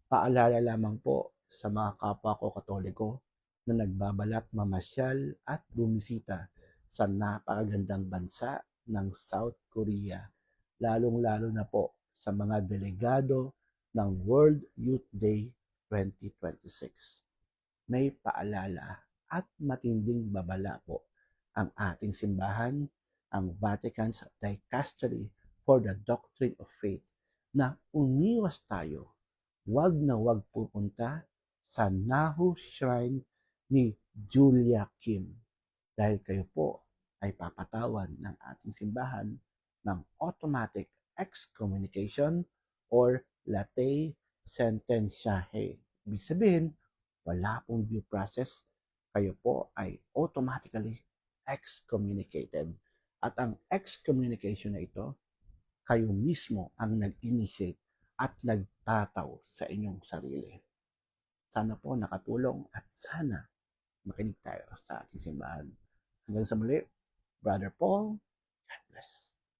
Paalala lamang po sa mga kapwa ko Katoliko na nagbabalak mamasyal at bumisita sa napakagandang bansa ng South Korea, lalong-lalo na po sa mga delegado ng World Youth Day 2026. May paalala at matinding babala po ang ating simbahan, ang Vatican's Dicastery for the Doctrine of Faith, na umiwas tayo, wag pupunta sa Nahu Shrine ni Julia Kim dahil kayo po ay papatawan ng ating simbahan ng automatic excommunication or latae sententiae. Ibig sabihin, wala pong due process, kayo po ay automatically excommunicated. At ang excommunication na ito, kayo mismo ang nag-initiate at nagtataw sa inyong sarili. Sana po nakatulong at sana makinig tayo sa ating simbahan. Hanggang sa muli, Brother Paul, God bless.